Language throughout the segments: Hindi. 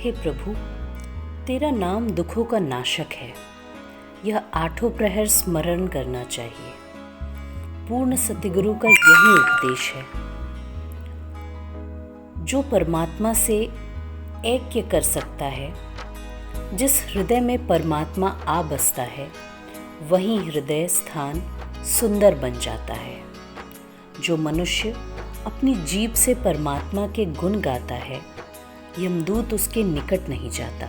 हे प्रभु, तेरा नाम दुखों का नाशक है। यह आठों प्रहर स्मरण करना चाहिए। पूर्ण सतगुरु का यही उपदेश है। जो परमात्मा से ऐक्य कर सकता है, जिस हृदय में परमात्मा आ बसता है, वही हृदय स्थान सुंदर बन जाता है। जो मनुष्य अपनी जीभ से परमात्मा के गुण गाता है, यमदूत उसके निकट नहीं जाता।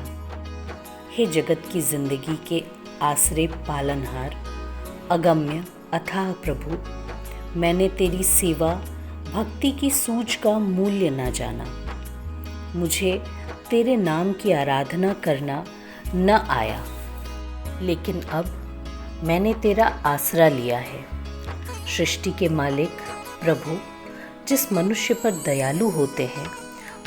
हे जगत की जिंदगी के आश्रय पालनहार, अगम्य अथाह प्रभु, मैंने तेरी सेवा भक्ति की सूझ का मूल्य न जाना। मुझे तेरे नाम की आराधना करना न आया, लेकिन अब मैंने तेरा आसरा लिया है। सृष्टि के मालिक प्रभु, जिस मनुष्य पर दयालु होते हैं,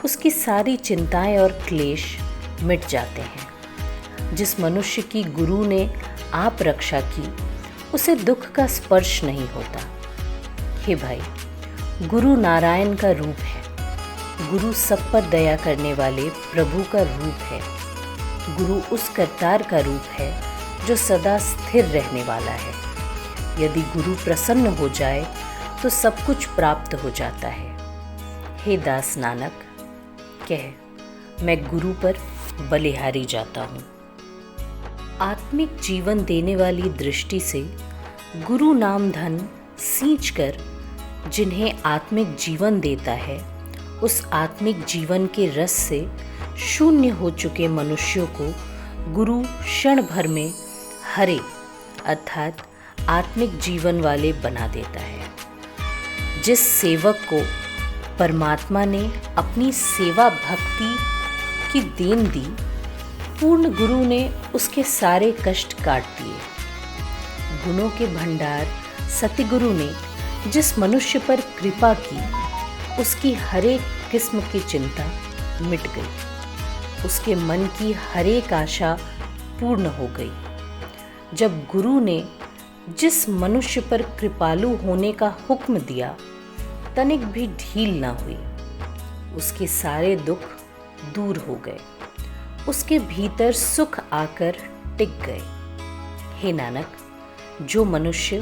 उसकी सारी चिंताएं और क्लेश मिट जाते हैं। जिस मनुष्य की गुरु ने आप रक्षा की, उसे दुख का स्पर्श नहीं होता। हे भाई, गुरु नारायण का रूप है। गुरु सब पर दया करने वाले प्रभु का रूप है। गुरु उस करतार का रूप है जो सदा स्थिर रहने वाला है। यदि गुरु प्रसन्न हो जाए तो सब कुछ प्राप्त हो जाता है। हे दास नानक, कह, मैं गुरु पर बलिहारी जाता हूँ। आत्मिक जीवन देने वाली दृष्टि से गुरु नाम धन सींच कर जिन्हें आत्मिक जीवन देता है, उस आत्मिक जीवन के रस से शून्य हो चुके मनुष्यों को गुरु क्षण भर में हरे अर्थात आत्मिक जीवन वाले बना देता है। जिस सेवक को परमात्मा ने अपनी सेवा भक्ति की देन दी, पूर्ण गुरु ने उसके सारे कष्ट काट दिए। गुणों के भंडार सतगुरु ने जिस मनुष्य पर कृपा की, उसकी हरेक किस्म की चिंता मिट गई। उसके मन की हरेक आशा पूर्ण हो गई। जब गुरु ने जिस मनुष्य पर कृपालु होने का हुक्म दिया, तनिक भी ढील ना हुई। उसके सारे दुख दूर हो गए। उसके भीतर सुख आकर टिक गए। हे नानक, जो मनुष्य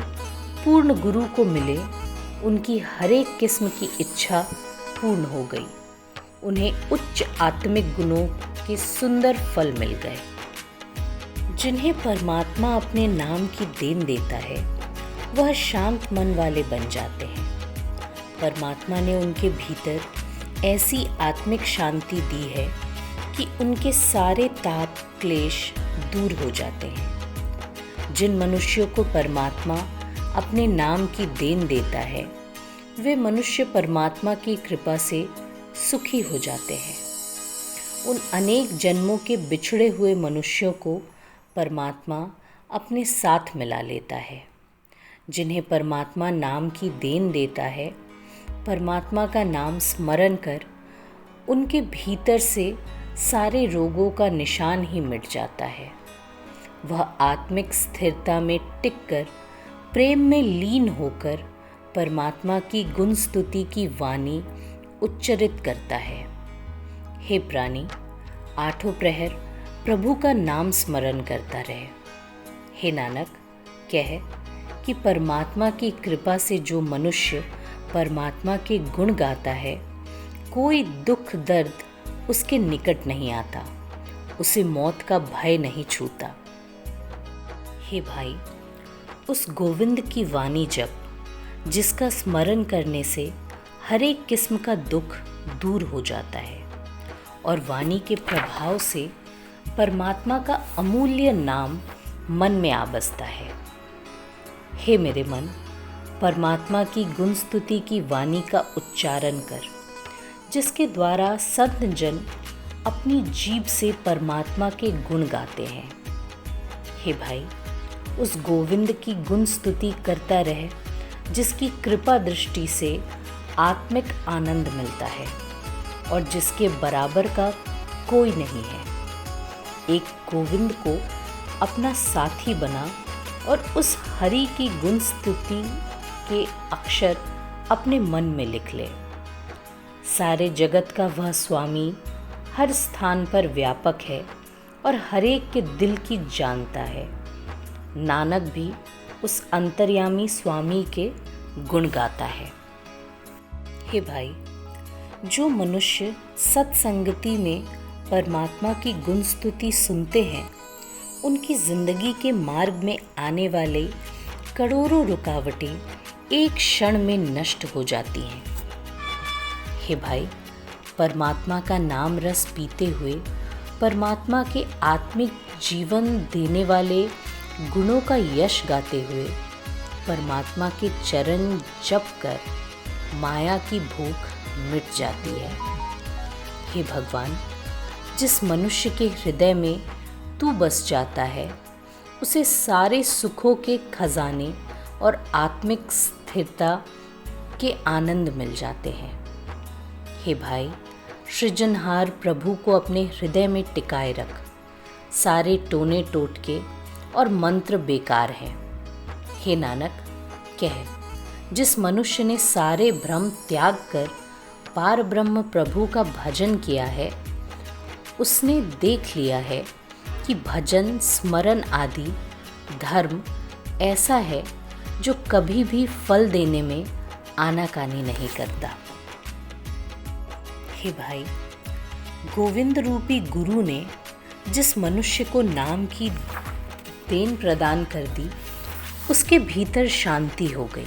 पूर्ण गुरु को मिले, उनकी हरेक किस्म की इच्छा पूर्ण हो गई। उन्हें उच्च आत्मिक गुणों के सुंदर फल मिल गए। जिन्हें परमात्मा अपने नाम की देन देता है, वह शांत मन वाले बन जाते हैं। परमात्मा ने उनके भीतर ऐसी आत्मिक शांति दी है कि उनके सारे ताप क्लेश दूर हो जाते हैं। जिन मनुष्यों को परमात्मा अपने नाम की देन देता है, वे मनुष्य परमात्मा की कृपा से सुखी हो जाते हैं। उन अनेक जन्मों के बिछड़े हुए मनुष्यों को परमात्मा अपने साथ मिला लेता है। जिन्हें परमात्मा नाम की देन देता है, परमात्मा का नाम स्मरण कर उनके भीतर से सारे रोगों का निशान ही मिट जाता है। वह आत्मिक स्थिरता में टिककर प्रेम में लीन होकर परमात्मा की गुण स्तुति की वाणी उच्चरित करता है। हे प्राणी, आठों प्रहर प्रभु का नाम स्मरण करता रहे। हे नानक, कह कि परमात्मा की कृपा से जो मनुष्य परमात्मा के गुण गाता है, कोई दुख दर्द उसके निकट नहीं आता। उसे मौत का भय नहीं छूता। हे भाई, उस गोविंद की वाणी जप, जिसका स्मरण करने से हर एक किस्म का दुख दूर हो जाता है और वाणी के प्रभाव से परमात्मा का अमूल्य नाम मन में आ बसता है। हे मेरे मन, परमात्मा की गुण स्तुति की वाणी का उच्चारण कर, जिसके द्वारा संत जन अपनी जीभ से परमात्मा के गुण गाते हैं। हे भाई, उस गोविंद की गुण स्तुति करता रहे, जिसकी कृपा दृष्टि से आत्मिक आनंद मिलता है और जिसके बराबर का कोई नहीं है। एक गोविंद को अपना साथी बना और उस हरि की गुण स्तुति के अक्षर अपने मन में लिख ले। सारे जगत का वह स्वामी हर स्थान पर व्यापक है और हर एक के दिल की जानता है। नानक भी उस अंतर्यामी स्वामी के गुण गाता है। हे भाई, जो मनुष्य सत्संगति में परमात्मा की गुण स्तुति सुनते हैं, उनकी जिंदगी के मार्ग में आने वाले करोड़ों रुकावटें एक क्षण में नष्ट हो जाती हैं। हे भाई, परमात्मा का नाम रस पीते हुए परमात्मा के आत्मिक जीवन देने वाले गुणों का यश गाते हुए परमात्मा के चरण जप कर माया की भूख मिट जाती है। हे भगवान, जिस मनुष्य के हृदय में तू बस जाता है, उसे सारे सुखों के खजाने और आत्मिक स्थिरता के आनंद मिल जाते हैं। हे भाई, सृजनहार प्रभु को अपने हृदय में टिकाए रख। सारे टोने टोटके और मंत्र बेकार हैं। हे नानक, कह, जिस मनुष्य ने सारे भ्रम त्याग कर पार ब्रह्म प्रभु का भजन किया है, उसने देख लिया है कि भजन स्मरण आदि धर्म ऐसा है जो कभी भी फल देने में आनाकानी नहीं करता। हे भाई, गोविंद रूपी गुरु ने जिस मनुष्य को नाम की देन प्रदान कर दी, उसके भीतर शांति हो गई।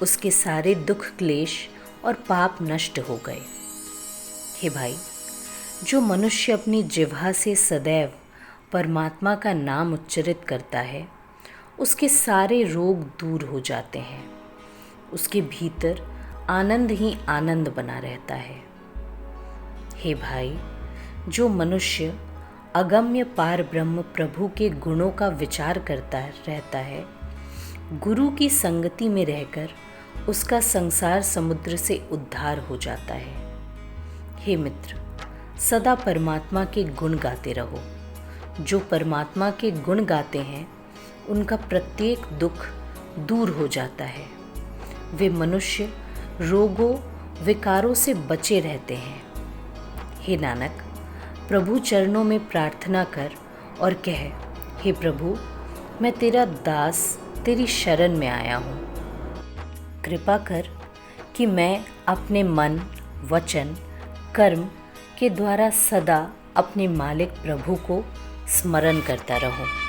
उसके सारे दुख क्लेश और पाप नष्ट हो गए। हे भाई, जो मनुष्य अपनी जिह्वा से सदैव परमात्मा का नाम उच्चरित करता है, उसके सारे रोग दूर हो जाते हैं। उसके भीतर आनंद ही आनंद बना रहता है। हे भाई, जो मनुष्य अगम्य पार ब्रह्म प्रभु के गुणों का विचार करता रहता है, गुरु की संगति में रहकर उसका संसार समुद्र से उद्धार हो जाता है। हे मित्र, सदा परमात्मा के गुण गाते रहो। जो परमात्मा के गुण गाते हैं, उनका प्रत्येक दुख दूर हो जाता है। वे मनुष्य रोगों विकारों से बचे रहते हैं। हे नानक, प्रभु चरणों में प्रार्थना कर और कह, हे प्रभु, मैं तेरा दास तेरी शरण में आया हूँ। कृपा कर कि मैं अपने मन, वचन, कर्म के द्वारा सदा अपने मालिक प्रभु को स्मरण करता रहूं।